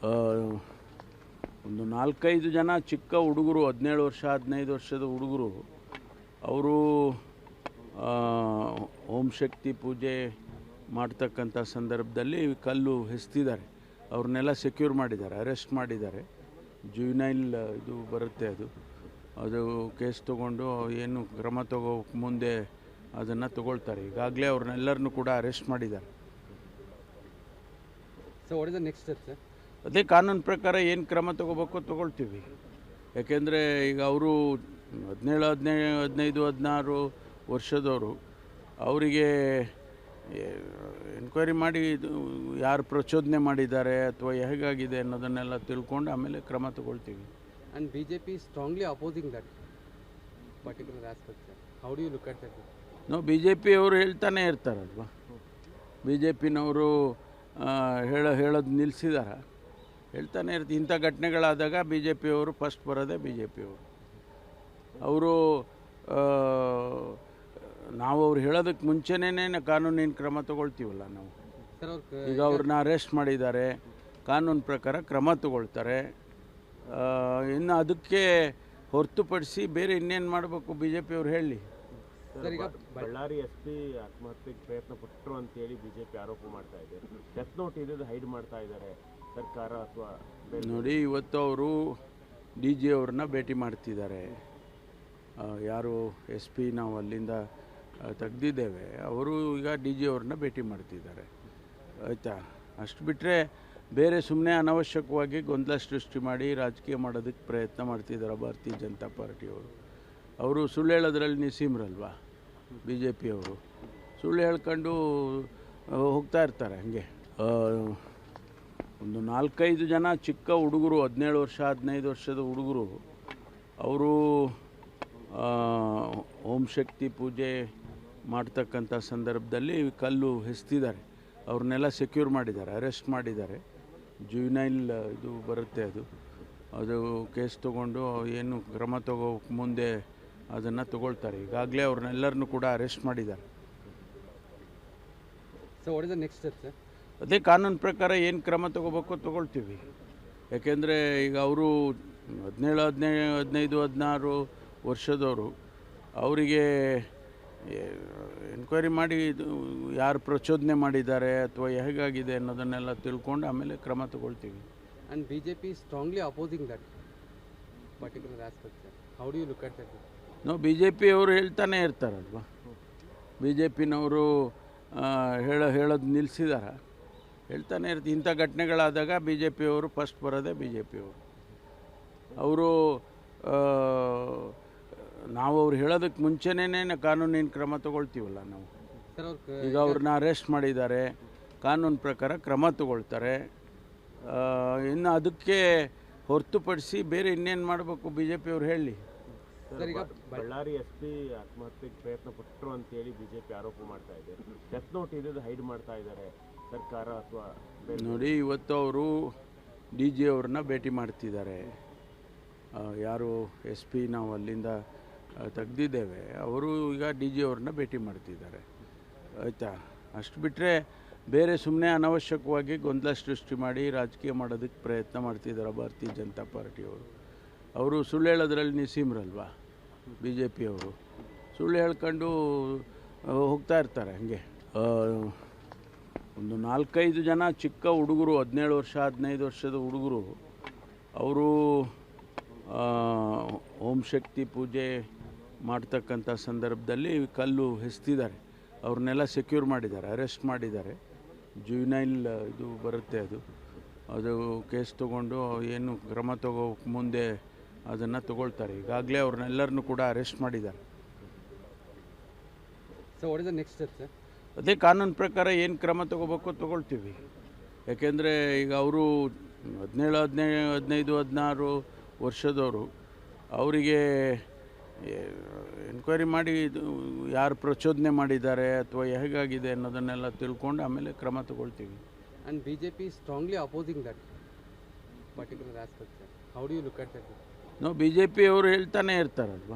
ಆ, ಒಂದು 4-5 ಜನ ಚಿಕ್ಕ ಹುಡುಗರು 17 ವರ್ಷ 15 ವರ್ಷದ ಹುಡುಗರು ಅವರು ಓಂ ಶಕ್ತಿ ಪೂಜೆ ಮಾಡ್ತಕ್ಕಂಥ ಸಂದರ್ಭದಲ್ಲಿ ಕಲ್ಲು ಎಸೆದಿದ್ದಾರೆ. ಅವ್ರನ್ನೆಲ್ಲ ಸೆಕ್ಯೂರ್ ಮಾಡಿದ್ದಾರೆ, ಅರೆಸ್ಟ್ ಮಾಡಿದ್ದಾರೆ. ಜುವಿನೈಲ್ ಇದು ಬರುತ್ತೆ, ಅದು ಕೇಸ್ ತೊಗೊಂಡು ಏನು ಕ್ರಮ ತಗೋಕ್ಕೆ ಮುಂದೆ ಅದನ್ನು ತಗೊಳ್ತಾರೆ. ಈಗಾಗಲೇ ಅವ್ರನ್ನೆಲ್ಲರನ್ನೂ ಕೂಡ ಅರೆಸ್ಟ್ ಮಾಡಿದ್ದಾರೆ. So what is the next step sir? ಅದೇ ಕಾನೂನು ಪ್ರಕಾರ ಏನು ಕ್ರಮ ತಗೋಬೇಕು ತಗೊಳ್ತೀವಿ. ಯಾಕೆಂದರೆ ಈಗ ಅವರು 17, 15, 16 ವರ್ಷದವರು, ಅವರಿಗೆ ಎನ್ಕ್ವೈರಿ ಮಾಡಿ ಯಾರು ಪ್ರಚೋದನೆ ಮಾಡಿದ್ದಾರೆ ಅಥವಾ ಹೇಗಾಗಿದೆ ಅನ್ನೋದನ್ನೆಲ್ಲ ತಿಳ್ಕೊಂಡು ಆಮೇಲೆ ಕ್ರಮ ತಗೊಳ್ತೀವಿ. And BJP is strongly opposing that particular aspect sir. How do you look at that? ನಾವು BJP ಅವರು ಹೇಳ್ತಾನೆ ಇರ್ತಾರಲ್ವ, BJPನವರು ಹೇಳೋದು ನಿಲ್ಲಿಸಿದಾರ, ಹೇಳ್ತಾನೆ ಇರ್ತೀವಿ. ಇಂಥ ಘಟನೆಗಳಾದಾಗ BJP ಅವರು ಫಸ್ಟ್ ಬರೋದೇ BJP ಅವರು. ನಾವು ಅವ್ರು ಹೇಳೋದಕ್ಕೆ ಮುಂಚೆನೇ ಕಾನೂನಿನ ಕ್ರಮ ತಗೊಳ್ತೀವಲ್ಲ ನಾವು. ಈಗ ಅವ್ರನ್ನ ಅರೆಸ್ಟ್ ಮಾಡಿದ್ದಾರೆ, ಕಾನೂನು ಪ್ರಕಾರ ಕ್ರಮ ತಗೊಳ್ತಾರೆ. ಇನ್ನು ಅದಕ್ಕೆ ಹೊರತುಪಡಿಸಿ ಬೇರೆ ಇನ್ನೇನು ಮಾಡಬೇಕು BJP ಅವ್ರು ಹೇಳಿ. ಈಗ ಬಳ್ಳಾರಿ SP ಆತ್ಮಹತ್ಯೆಗೆ ಪ್ರಯತ್ನ ಪಟ್ಟರು ಅಂತೇಳಿ BJP ಆರೋಪ ಮಾಡ್ತಾ ಇದೆ. ಡೆತ್ ನೋಟ್ ಇರೋದು ಹೈಡ್ ಮಾಡ್ತಾ ಇದ್ದಾರೆ ಸರ್ಕಾರ ಅಥವಾ ನೋಡಿ, ಇವತ್ತು ಅವರು DG ಅವ್ರನ್ನ ಭೇಟಿ ಮಾಡ್ತಿದ್ದಾರೆ. ಯಾರು SP ನಾವು ಅಲ್ಲಿಂದ ತೆಗ್ದಿದ್ದೇವೆ, ಅವರು ಈಗ DG ಅವ್ರನ್ನ ಭೇಟಿ ಮಾಡ್ತಿದ್ದಾರೆ. ಆಯಿತಾ? ಅಷ್ಟು ಬಿಟ್ಟರೆ ಬೇರೆ ಸುಮ್ಮನೆ ಅನವಶ್ಯಕವಾಗಿ ಗೊಂದಲ ಸೃಷ್ಟಿ ಮಾಡಿ ರಾಜಕೀಯ ಮಾಡೋದಕ್ಕೆ ಪ್ರಯತ್ನ ಮಾಡ್ತಿದ್ದಾರೆ ಭಾರತೀಯ ಜನತಾ ಪಾರ್ಟಿಯವರು. ಅವರು ಸುಳ್ಳು ಹೇಳೋದ್ರಲ್ಲಿ ನಿಸೀಮ್ರಲ್ವಾ BJP ಅವರು. ಸುಳ್ಳು ಹೇಳ್ಕೊಂಡು ಹೋಗ್ತಾ ಇರ್ತಾರೆ ಹಾಗೆ. ಒಂದು 4-5 ಜನ ಚಿಕ್ಕ ಹುಡುಗರು 17 ವರ್ಷ 15 ವರ್ಷದ ಹುಡುಗರು ಅವರು ಓಂ ಶಕ್ತಿ ಪೂಜೆ ಮಾಡ್ತಕ್ಕಂಥ ಸಂದರ್ಭದಲ್ಲಿ ಕಲ್ಲು ಎಸೆದಿದ್ದಾರೆ. ಅವ್ರನ್ನೆಲ್ಲ ಸೆಕ್ಯೂರ್ ಮಾಡಿದ್ದಾರೆ, ಅರೆಸ್ಟ್ ಮಾಡಿದ್ದಾರೆ. ಜುವಿನೈಲ್ ಇದು ಬರುತ್ತೆ, ಅದು ಕೇಸ್ ತೊಗೊಂಡು ಏನು ಕ್ರಮ ತಗೋಕ್ಕೆ ಮುಂದೆ ಅದನ್ನು ತಗೊಳ್ತಾರೆ. ಈಗಾಗಲೇ ಅವ್ರನ್ನೆಲ್ಲರನ್ನೂ ಕೂಡ ಅರೆಸ್ಟ್ ಮಾಡಿದ್ದಾರೆ. So what is the next step sir? ಅದೇ ಕಾನೂನು ಪ್ರಕಾರ ಏನು ಕ್ರಮ ತಗೋಬೇಕು ತಗೊಳ್ತೀವಿ. ಯಾಕೆಂದರೆ ಈಗ ಅವರು 17, 15, 16 ವರ್ಷದವರು, ಅವರಿಗೆ ಎನ್ಕ್ವೈರಿ ಮಾಡಿ ಯಾರು ಪ್ರಚೋದನೆ ಮಾಡಿದ್ದಾರೆ ಅಥವಾ ಹೇಗಾಗಿದೆ ಅನ್ನೋದನ್ನೆಲ್ಲ ತಿಳ್ಕೊಂಡು ಆಮೇಲೆ ಕ್ರಮ ತಗೊಳ್ತೀವಿ. And BJP is strongly opposing that particular aspect sir. How do you look at that? ನಾವು BJP ಅವರು ಹೇಳ್ತಾನೆ ಇರ್ತಾರಲ್ವ, BJPನವರು ಹೇಳೋದು ನಿಲ್ಲಿಸಿದಾರ, ಹೇಳ್ತಾನೆ ಇರ್ತೀವಿ. ಇಂಥ ಘಟನೆಗಳಾದಾಗ BJP ಅವರು ಫಸ್ಟ್ ಬರೋದೇ BJP ಅವರು. ನಾವು ಅವ್ರು ಹೇಳೋದಕ್ಕೆ ಮುಂಚೆನೇ ಕಾನೂನಿನ ಕ್ರಮ ತಗೊಳ್ತೀವಲ್ಲ ನಾವು. ಈಗ ಅವ್ರನ್ನ ಅರೆಸ್ಟ್ ಮಾಡಿದ್ದಾರೆ, ಕಾನೂನು ಪ್ರಕಾರ ಕ್ರಮ ತಗೊಳ್ತಾರೆ. ಇನ್ನು ಅದಕ್ಕೆ ಹೊರತುಪಡಿಸಿ ಬೇರೆ ಇನ್ನೇನು ಮಾಡಬೇಕು BJP ಅವ್ರು ಹೇಳಿ. ಈಗ ಬಳ್ಳಾರಿ SP ಆತ್ಮಹತ್ಯೆಗೆ ಪ್ರಯತ್ನ ಪಟ್ಟರು ಅಂತೇಳಿ BJP ಆರೋಪ ಮಾಡ್ತಾ ಇದೆ. ಡೆತ್ ನೋಟ್ ಇರೋದು ಹೈಡ್ ಮಾಡ್ತಾ ಇದ್ದಾರೆ ಸರ್ಕಾರ ಅಥವಾ ನೋಡಿ, ಇವತ್ತು ಅವರು DG ಅವ್ರನ್ನ ಭೇಟಿ ಮಾಡ್ತಿದ್ದಾರೆ. ಯಾರು SP ನಾವು ಅಲ್ಲಿಂದ ತೆಗ್ದಿದ್ದೇವೆ, ಅವರು ಈಗ DG ಅವ್ರನ್ನ ಭೇಟಿ ಮಾಡ್ತಿದ್ದಾರೆ. ಆಯಿತಾ? ಅಷ್ಟು ಬಿಟ್ಟರೆ ಬೇರೆ ಸುಮ್ಮನೆ ಅನವಶ್ಯಕವಾಗಿ ಗೊಂದಲ ಸೃಷ್ಟಿ ಮಾಡಿ ರಾಜಕೀಯ ಮಾಡೋದಕ್ಕೆ ಪ್ರಯತ್ನ ಮಾಡ್ತಿದ್ದಾರೆ ಭಾರತೀಯ ಜನತಾ ಪಾರ್ಟಿಯವರು. ಅವರು ಸುಳ್ಳು ಹೇಳೋದ್ರಲ್ಲಿ ನಿಸೀಮ್ರಲ್ವಾ BJP ಅವರು. ಸುಳ್ಳು ಹೇಳ್ಕೊಂಡು ಹೋಗ್ತಾ ಇರ್ತಾರೆ ಹಾಗೆ. ಒಂದು 4-5 ಜನ ಚಿಕ್ಕ ಹುಡುಗರು 17 ವರ್ಷ 15 ವರ್ಷದ ಹುಡುಗರು ಅವರು ಓಂ ಶಕ್ತಿ ಪೂಜೆ ಮಾಡ್ತಕ್ಕಂಥ ಸಂದರ್ಭದಲ್ಲಿ ಕಲ್ಲು ಎಸೆದಿದ್ದಾರೆ. ಅವ್ರನ್ನೆಲ್ಲ ಸೆಕ್ಯೂರ್ ಮಾಡಿದ್ದಾರೆ, ಅರೆಸ್ಟ್ ಮಾಡಿದ್ದಾರೆ. ಜುವಿನೈಲ್ ಇದು ಬರುತ್ತೆ, ಅದು ಕೇಸ್ ತೊಗೊಂಡು ಏನು ಕ್ರಮ ತಗೋಕ್ಕೆ ಮುಂದೆ ಅದನ್ನು ತಗೊಳ್ತಾರೆ. ಈಗಾಗಲೇ ಅವ್ರನ್ನೆಲ್ಲರನ್ನೂ ಕೂಡ ಅರೆಸ್ಟ್ ಮಾಡಿದ್ದಾರೆ. So what is the next step sir? ಅದೇ ಕಾನೂನು ಪ್ರಕಾರ ಏನು ಕ್ರಮ ತಗೋಬೇಕು ತಗೊಳ್ತೀವಿ. ಯಾಕೆಂದರೆ ಈಗ ಅವರು 17, 15, 16 ವರ್ಷದವರು, ಅವರಿಗೆ ಎನ್ಕ್ವೈರಿ ಮಾಡಿ ಯಾರು ಪ್ರಚೋದನೆ ಮಾಡಿದ್ದಾರೆ ಅಥವಾ ಹೇಗಾಗಿದೆ ಅನ್ನೋದನ್ನೆಲ್ಲ ತಿಳ್ಕೊಂಡು ಆಮೇಲೆ ಕ್ರಮ ತಗೊಳ್ತೀವಿ. And BJP is strongly opposing that particular aspect sir. How do you look at that? ನಾವು BJP ಅವರು ಹೇಳ್ತಾನೆ ಇರ್ತಾರಲ್ವ,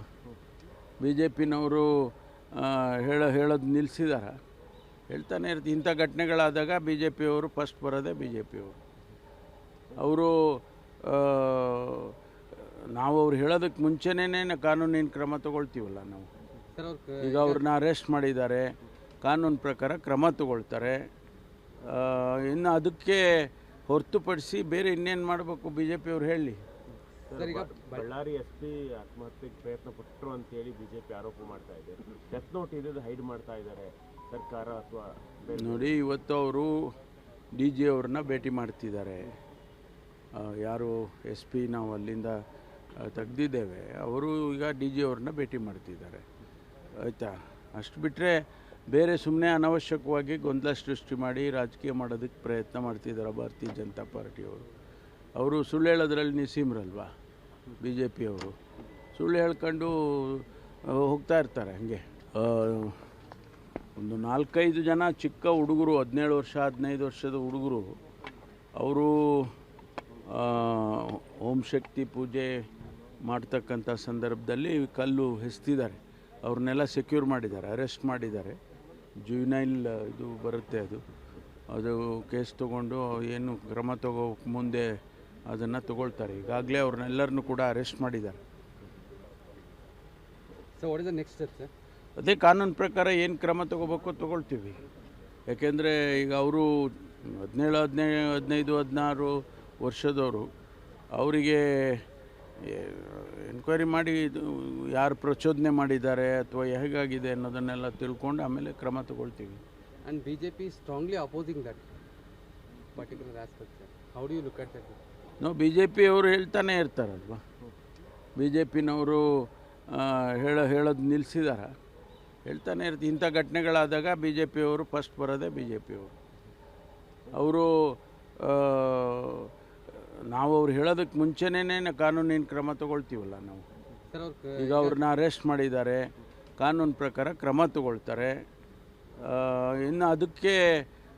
BJPನವರು ಹೇಳೋದು ನಿಲ್ಲಿಸಿದಾರ, ಹೇಳ್ತಾನೆ ಇರ್ತೀವಿ. ಇಂಥ ಘಟನೆಗಳಾದಾಗ BJP ಅವರು ಫಸ್ಟ್ ಬರೋದೇ BJP ಅವರು. ಅವರು ನಾವು ಅವ್ರು ಹೇಳೋದಕ್ಕೆ ಮುಂಚೆನೇ ಕಾನೂನಿನ ಕ್ರಮ ತಗೊಳ್ತೀವಲ್ಲ ನಾವು. ಸರ್ ಅವ್ರ ಈಗ ಅವ್ರನ್ನ ಅರೆಸ್ಟ್ ಮಾಡಿದ್ದಾರೆ, ಕಾನೂನು ಪ್ರಕಾರ ಕ್ರಮ ತಗೊಳ್ತಾರೆ. ಇನ್ನು ಅದಕ್ಕೆ ಹೊರತುಪಡಿಸಿ ಬೇರೆ ಇನ್ನೇನು ಮಾಡಬೇಕು ಬಿ ಜೆ ಪಿಯವ್ರು ಹೇಳಿ. ಸರ್ ಈಗ ಬಳ್ಳಾರಿ ಎಸ್ ಪಿ ಆತ್ಮಹತ್ಯೆಗೆ ಪ್ರಯತ್ನ ಪಟ್ಟರು ಅಂತೇಳಿ ಬಿಜೆಪಿ ಆರೋಪ ಮಾಡ್ತಾ ಇದೆ. ಡೆತ್ ನೋಟ್ ಇದ್ದು ಹೈಡ್ ಮಾಡ್ತಾ ಇದ್ದಾರೆ ಸರ್ಕಾರ ಅಥವಾ ನೋಡಿ, ಇವತ್ತು ಅವರು ಡಿ ಜಿ ಅವ್ರನ್ನ ಭೇಟಿ ಮಾಡ್ತಿದ್ದಾರೆ. ಯಾರು ಎಸ್ ಪಿ ನಾವು ಅಲ್ಲಿಂದ ತೆಗ್ದಿದ್ದೇವೆ, ಅವರು ಈಗ ಡಿ ಜಿ ಅವ್ರನ್ನ ಭೇಟಿ ಮಾಡ್ತಿದ್ದಾರೆ. ಆಯಿತಾ, ಅಷ್ಟು ಬಿಟ್ಟರೆ ಬೇರೆ ಸುಮ್ಮನೆ ಅನವಶ್ಯಕವಾಗಿ ಗೊಂದಲ ಸೃಷ್ಟಿ ಮಾಡಿ ರಾಜಕೀಯ ಮಾಡೋದಕ್ಕೆ ಪ್ರಯತ್ನ ಮಾಡ್ತಿದ್ದಾರೆ ಭಾರತೀಯ ಜನತಾ ಪಾರ್ಟಿಯವರು. ಅವರು ಸುಳ್ಳು ಹೇಳೋದ್ರಲ್ಲಿ ನಿಸೀಮ್ರಲ್ವಾ ಬಿ ಜೆ ಪಿಯವರು. ಸುಳ್ಳು ಹೇಳ್ಕೊಂಡು ಹೋಗ್ತಾ ಇರ್ತಾರೆ ಹಾಗೆ. ಒಂದು 4-5 ಜನ ಚಿಕ್ಕ ಹುಡುಗರು, 17 ವರ್ಷ 15 ವರ್ಷದ ಹುಡುಗರು, ಅವರು ಓಂ ಶಕ್ತಿ ಪೂಜೆ ಮಾಡ್ತಕ್ಕಂಥ ಸಂದರ್ಭದಲ್ಲಿ ಕಲ್ಲು ಎಸ್ತಿದ್ದಾರೆ. ಅವ್ರನ್ನೆಲ್ಲ ಸೆಕ್ಯೂರ್ ಮಾಡಿದ್ದಾರೆ, ಅರೆಸ್ಟ್ ಮಾಡಿದ್ದಾರೆ. ಜುವಿನೈಲ್ ಇದು ಬರುತ್ತೆ, ಅದು ಕೇಸ್ ತೊಗೊಂಡು ಏನು ಕ್ರಮ ತಗೋಕ್ಕೆ ಮುಂದೆ ಅದನ್ನು ತಗೊಳ್ತಾರೆ. ಈಗಾಗಲೇ ಅವ್ರನ್ನೆಲ್ಲರನ್ನೂ ಕೂಡ ಅರೆಸ್ಟ್ ಮಾಡಿದ್ದಾರೆ. So what is the next step sir? ಅದೇ ಕಾನೂನು ಪ್ರಕಾರ ಏನು ಕ್ರಮ ತಗೋಬೇಕು ತಗೊಳ್ತೀವಿ. ಯಾಕೆಂದರೆ ಈಗ ಅವರು 17, 15, 16 ವರ್ಷದವರು, ಅವರಿಗೆ ಎನ್ಕ್ವೈರಿ ಮಾಡಿ ಯಾರು ಪ್ರಚೋದನೆ ಮಾಡಿದ್ದಾರೆ ಅಥವಾ ಹೇಗಾಗಿದೆ ಅನ್ನೋದನ್ನೆಲ್ಲ ತಿಳ್ಕೊಂಡು ಆಮೇಲೆ ಕ್ರಮ ತಗೊಳ್ತೀವಿ. And B J P strongly opposing that particular aspect sir. How do you look at that? ನಾವು ಬಿ ಜೆ ಪಿಯವರು ಹೇಳ್ತಾನೆ ಇರ್ತಾರಲ್ವ, ಬಿ ಜೆ ಪಿನವರು ಹೇಳೋದು ನಿಲ್ಲಿಸಿದಾರ, ಹೇಳ್ತಾನೆ ಇರ್ತೀವಿ. ಇಂಥ ಘಟನೆಗಳಾದಾಗ ಬಿ ಜೆ ಪಿಯವರು ಫಸ್ಟ್ ಬರೋದೇ ಬಿ ಜೆ ಪಿಯವರು. ಅವರು ನಾವು ಅವ್ರು ಹೇಳೋದಕ್ಕೆ ಮುಂಚೆನೇ ಕಾನೂನಿನ ಕ್ರಮ ತಗೊಳ್ತೀವಲ್ಲ ನಾವು. ಸರ್ ಅವ್ರ ಈಗ ಅವ್ರನ್ನ ಅರೆಸ್ಟ್ ಮಾಡಿದ್ದಾರೆ, ಕಾನೂನು ಪ್ರಕಾರ ಕ್ರಮ ತಗೊಳ್ತಾರೆ. ಇನ್ನು ಅದಕ್ಕೆ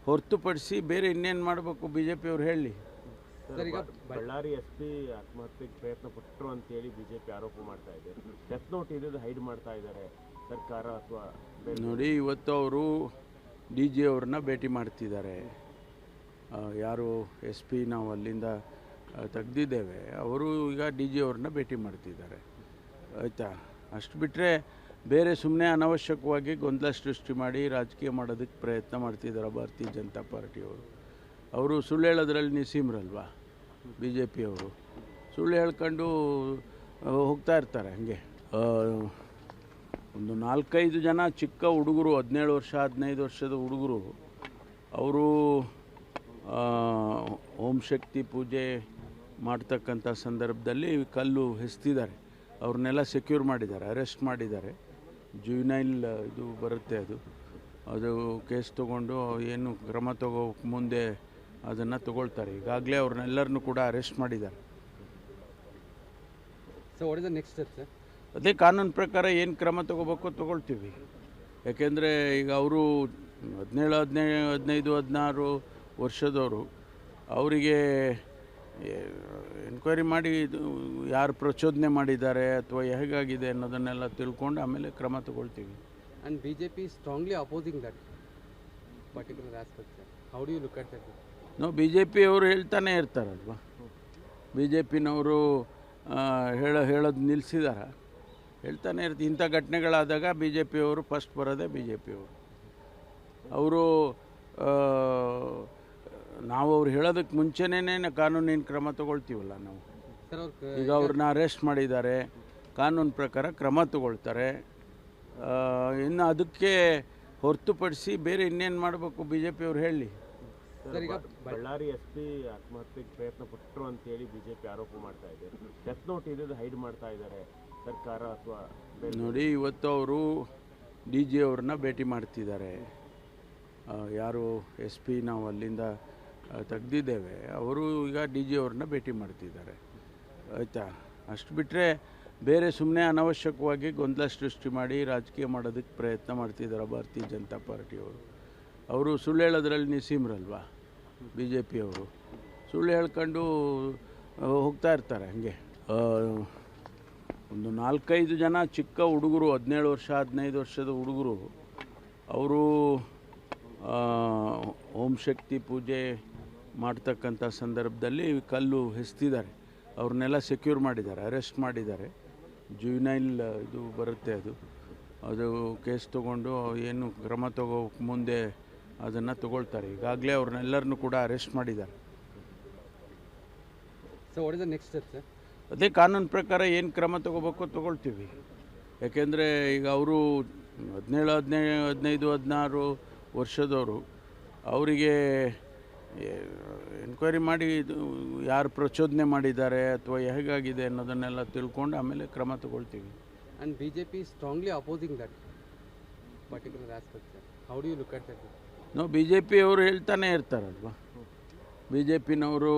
ಹೊರತುಪಡಿಸಿ ಬೇರೆ ಇನ್ನೇನು ಮಾಡಬೇಕು ಬಿ ಜೆ ಪಿಯವ್ರು ಹೇಳಿ. ಸರ್ ಈಗ ಬಳ್ಳಾರಿ ಎಸ್ ಪಿ ಆತ್ಮಹತ್ಯೆಗೆ ಪ್ರಯತ್ನ ಪಟ್ಟರು ಅಂತೇಳಿ ಬಿಜೆಪಿ ಆರೋಪ ಮಾಡ್ತಾ ಇದೆ. ಡೆತ್ ನೋಟ್ ಇದ್ದು ಹೈಡ್ ಮಾಡ್ತಾ ಇದ್ದಾರೆ ಸರ್ಕಾರ ಅಥವಾ ನೋಡಿ, ಇವತ್ತು ಅವರು ಡಿ ಜಿ ಅವ್ರನ್ನ ಭೇಟಿ ಮಾಡ್ತಿದ್ದಾರೆ. ಯಾರು ಎಸ್ ಪಿ ನಾವು ಅಲ್ಲಿಂದ ತೆಗ್ದಿದ್ದೇವೆ, ಅವರು ಈಗ ಡಿ ಜಿ ಅವ್ರನ್ನ ಭೇಟಿ ಮಾಡ್ತಿದ್ದಾರೆ. ಆಯಿತಾ, ಅಷ್ಟು ಬಿಟ್ಟರೆ ಬೇರೆ ಸುಮ್ಮನೆ ಅನವಶ್ಯಕವಾಗಿ ಗೊಂದಲ ಸೃಷ್ಟಿ ಮಾಡಿ ರಾಜಕೀಯ ಮಾಡೋದಕ್ಕೆ ಪ್ರಯತ್ನ ಮಾಡ್ತಿದ್ದಾರೆ ಭಾರತೀಯ ಜನತಾ ಪಾರ್ಟಿಯವರು. ಅವರು ಸುಳ್ಳು ಹೇಳೋದ್ರಲ್ಲಿ ನಿಸೀಮ್ರಲ್ವಾ ಬಿ ಜೆ ಪಿಯವರು. ಸುಳ್ಳು ಹೇಳ್ಕೊಂಡು ಹೋಗ್ತಾ ಇರ್ತಾರೆ ಹಾಗೆ. ಒಂದು 4-5 ಜನ ಚಿಕ್ಕ ಹುಡುಗರು, 17 ವರ್ಷ 15 ವರ್ಷದ ಹುಡುಗರು, ಅವರು ಓಂ ಶಕ್ತಿ ಪೂಜೆ ಮಾಡ್ತಕ್ಕಂಥ ಸಂದರ್ಭದಲ್ಲಿ ಕಲ್ಲು ಎಸ್ತಿದ್ದಾರೆ. ಅವ್ರನ್ನೆಲ್ಲ ಸೆಕ್ಯೂರ್ ಮಾಡಿದ್ದಾರೆ, ಅರೆಸ್ಟ್ ಮಾಡಿದ್ದಾರೆ. ಜುವಿನೈಲ್ ಇದು ಬರುತ್ತೆ, ಅದು ಕೇಸ್ ತೊಗೊಂಡು ಏನು ಕ್ರಮ ತಗೋಕ್ಕೆ ಮುಂದೆ ಅದನ್ನು ತಗೊಳ್ತಾರೆ. ಈಗಾಗಲೇ ಅವ್ರನ್ನೆಲ್ಲರನ್ನೂ ಕೂಡ ಅರೆಸ್ಟ್ ಮಾಡಿದ್ದಾರೆ. So what is the next step sir? ಅದೇ ಕಾನೂನು ಪ್ರಕಾರ ಏನು ಕ್ರಮ ತಗೋಬೇಕು ತಗೊಳ್ತೀವಿ. ಯಾಕೆಂದರೆ ಈಗ ಅವರು 17, 15, 16 ವರ್ಷದವರು, ಅವರಿಗೆ ಎನ್ಕ್ವೈರಿ ಮಾಡಿ ಯಾರು ಪ್ರಚೋದನೆ ಮಾಡಿದ್ದಾರೆ ಅಥವಾ ಹೇಗಾಗಿದೆ ಅನ್ನೋದನ್ನೆಲ್ಲ ತಿಳ್ಕೊಂಡು ಆಮೇಲೆ ಕ್ರಮ ತಗೊಳ್ತೀವಿ. And B J P strongly opposing that particular aspect sir. How do you look at that? ನಾವು ಬಿ ಜೆ ಪಿಯವರು ಹೇಳ್ತಾನೆ ಇರ್ತಾರಲ್ವ, ಬಿ ಜೆ ಪಿನವರು ಹೇಳೋದು ನಿಲ್ಲಿಸಿದಾರ, ಹೇಳ್ತಾನೆ ಇರ್ತೀವಿ. ಇಂಥ ಘಟನೆಗಳಾದಾಗ ಬಿ ಜೆ ಪಿಯವರು ಫಸ್ಟ್ ಬರೋದೇ ಬಿ ಜೆ ಪಿಯವರು. ಅವರು ನಾವು ಅವ್ರು ಹೇಳೋದಕ್ಕೆ ಮುಂಚೆನೇ ಕಾನೂನಿನ ಕ್ರಮ ತಗೊಳ್ತೀವಲ್ಲ ನಾವು. ಸರ್ ಅವ್ರ ಈಗ ಅವ್ರನ್ನ ಅರೆಸ್ಟ್ ಮಾಡಿದ್ದಾರೆ, ಕಾನೂನು ಪ್ರಕಾರ ಕ್ರಮ ತಗೊಳ್ತಾರೆ. ಇನ್ನು ಅದಕ್ಕೆ ಹೊರತುಪಡಿಸಿ ಬೇರೆ ಇನ್ನೇನು ಮಾಡಬೇಕು ಬಿ ಜೆ ಪಿಯವ್ರು ಹೇಳಿ. ಸರ್ ಈಗ ಬಳ್ಳಾರಿ ಎಸ್ ಪಿ ಆತ್ಮಹತ್ಯೆಗೆ ಪ್ರಯತ್ನ ಪಟ್ಟರು ಅಂತೇಳಿ ಬಿಜೆಪಿ ಆರೋಪ ಮಾಡ್ತಾ ಇದೆ. ಡೆತ್ ನೋಟ್ ಇದ್ದು ಹೈಡ್ ಮಾಡ್ತಾ ಇದ್ದಾರೆ ಸರ್ಕಾರ ಅಥವಾ ನೋಡಿ, ಇವತ್ತು ಅವರು ಡಿ ಜಿ ಅವ್ರನ್ನ ಭೇಟಿ ಮಾಡ್ತಿದ್ದಾರೆ. ಯಾರು ಎಸ್ ಪಿ ನಾವು ಅಲ್ಲಿಂದ ತೆಗ್ದಿದ್ದೇವೆ, ಅವರು ಈಗ ಡಿ ಜಿ ಅವ್ರನ್ನ ಭೇಟಿ ಮಾಡ್ತಿದ್ದಾರೆ. ಆಯಿತಾ, ಅಷ್ಟು ಬಿಟ್ಟರೆ ಬೇರೆ ಸುಮ್ಮನೆ ಅನವಶ್ಯಕವಾಗಿ ಗೊಂದಲ ಸೃಷ್ಟಿ ಮಾಡಿ ರಾಜಕೀಯ ಮಾಡೋದಕ್ಕೆ ಪ್ರಯತ್ನ ಮಾಡ್ತಿದ್ದಾರೆ ಭಾರತೀಯ ಜನತಾ ಪಾರ್ಟಿಯವರು. ಅವರು ಸುಳ್ಳು ಹೇಳೋದ್ರಲ್ಲಿ ನಿಸೀಮ್ರಲ್ವಾ ಬಿ ಜೆ ಪಿಯವರು. ಸುಳ್ಳು ಹೇಳ್ಕೊಂಡು ಹೋಗ್ತಾ ಇರ್ತಾರೆ ಹಾಗೆ. ಒಂದು 4-5 ಜನ ಚಿಕ್ಕ ಹುಡುಗರು, 17 ವರ್ಷ 15 ವರ್ಷದ ಹುಡುಗರು, ಅವರು ಓಂ ಶಕ್ತಿ ಪೂಜೆ ಮಾಡ್ತಕ್ಕಂಥ ಸಂದರ್ಭದಲ್ಲಿ ಕಲ್ಲು ಎಸ್ತಿದ್ದಾರೆ. ಅವ್ರನ್ನೆಲ್ಲ ಸೆಕ್ಯೂರ್ ಮಾಡಿದ್ದಾರೆ, ಅರೆಸ್ಟ್ ಮಾಡಿದ್ದಾರೆ. ಜುವಿನೈಲ್ ಇದು ಬರುತ್ತೆ, ಅದು ಕೇಸ್ ತೊಗೊಂಡು ಏನು ಕ್ರಮ ತಗೋಕ್ಕೆ ಮುಂದೆ ಅದನ್ನು ತಗೊಳ್ತಾರೆ. ಈಗಾಗಲೇ ಅವ್ರನ್ನೆಲ್ಲರನ್ನೂ ಕೂಡ ಅರೆಸ್ಟ್ ಮಾಡಿದ್ದಾರೆ. So what is the next step sir? ಅದೇ ಕಾನೂನು ಪ್ರಕಾರ ಏನು ಕ್ರಮ ತಗೋಬೇಕು ತಗೊಳ್ತೀವಿ. ಯಾಕೆಂದರೆ ಈಗ ಅವರು 17, 15, 16 ವರ್ಷದವರು. ಅವರಿಗೆ ಎನ್ಕ್ವೈರಿ ಮಾಡಿ ಯಾರು ಪ್ರಚೋದನೆ ಮಾಡಿದ್ದಾರೆ ಅಥವಾ ಹೇಗಾಗಿದೆ ಅನ್ನೋದನ್ನೆಲ್ಲ ತಿಳ್ಕೊಂಡು ಆಮೇಲೆ ಕ್ರಮ ತಗೊಳ್ತೀವಿ. And BJP is strongly opposing that particular aspect, sir. How do you look at that? ನಾವು BJP ಅವರು ಹೇಳ್ತಾನೆ ಇರ್ತಾರಲ್ವ, BJPನವರು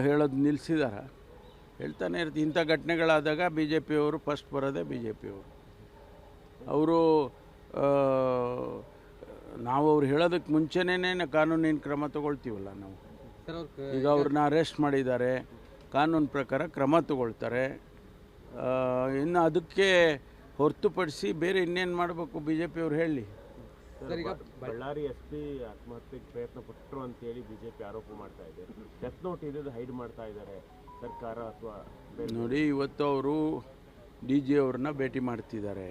ಹೇಳೋದು ನಿಲ್ಲಿಸಿದಾರ, ಹೇಳ್ತಾನೆ ಇರ್ತೀವಿ. ಇಂಥ ಘಟನೆಗಳಾದಾಗ BJP ಅವರು ಫಸ್ಟ್ ಬರೋದೇ BJP ಅವರು. ನಾವು ಅವ್ರು ಹೇಳೋದಕ್ಕೆ ಮುಂಚೆನೇ ಕಾನೂನಿನ ಕ್ರಮ ತಗೊಳ್ತೀವಲ್ಲ ನಾವು. ಈಗ ಅವ್ರನ್ನ ಅರೆಸ್ಟ್ ಮಾಡಿದ್ದಾರೆ, ಕಾನೂನು ಪ್ರಕಾರ ಕ್ರಮ ತಗೊಳ್ತಾರೆ. ಇನ್ನು ಅದಕ್ಕೆ ಹೊರತುಪಡಿಸಿ ಬೇರೆ ಇನ್ನೇನು ಮಾಡಬೇಕು BJP ಅವ್ರು ಹೇಳಿ. ಬಳ್ಳಾರಿ SP ಆತ್ಮಹತ್ಯೆಗೆ ಪ್ರಯತ್ನ ಪಟ್ಟರು ಅಂತೇಳಿ BJP ಆರೋಪ ಮಾಡ್ತಾ ಇದೆ. ಡೆತ್ ನೋಟ್ ಇದ್ದು ಹೈಡ್ ಮಾಡ್ತಾ ಇದ್ದಾರೆ ಸರ್ಕಾರ ಅಥವಾ ನೋಡಿ, ಇವತ್ತು ಅವರು DG ಅವ್ರನ್ನ ಭೇಟಿ ಮಾಡ್ತಿದ್ದಾರೆ.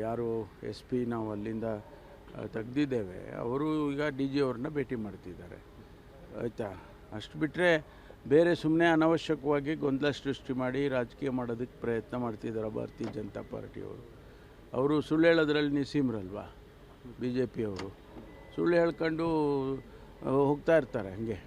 ಯಾರು SP ನಾವು ಅಲ್ಲಿಂದ ತೆಗ್ದಿದ್ದೇವೆ, ಅವರು ಈಗ DG ಅವ್ರನ್ನ ಭೇಟಿ ಮಾಡ್ತಿದ್ದಾರೆ. ಆಯಿತಾ? ಅಷ್ಟು ಬಿಟ್ಟರೆ ಬೇರೆ ಸುಮ್ಮನೆ ಅನವಶ್ಯಕವಾಗಿ ಗೊಂದಲ ಸೃಷ್ಟಿ ಮಾಡಿ ರಾಜಕೀಯ ಮಾಡೋದಕ್ಕೆ ಪ್ರಯತ್ನ ಮಾಡ್ತಿದ್ದಾರೆ ಭಾರತೀಯ ಜನತಾ ಪಾರ್ಟಿಯವರು. ಅವರು ಸುಳ್ಳು ಹೇಳೋದ್ರಲ್ಲಿ ನಿಸೀಮ್ರಲ್ವಾ BJP ಅವರು. ಸುಳ್ಳು ಹೇಳ್ಕೊಂಡು ಹೋಗ್ತಾ ಇರ್ತಾರೆ ಹಂಗೆ.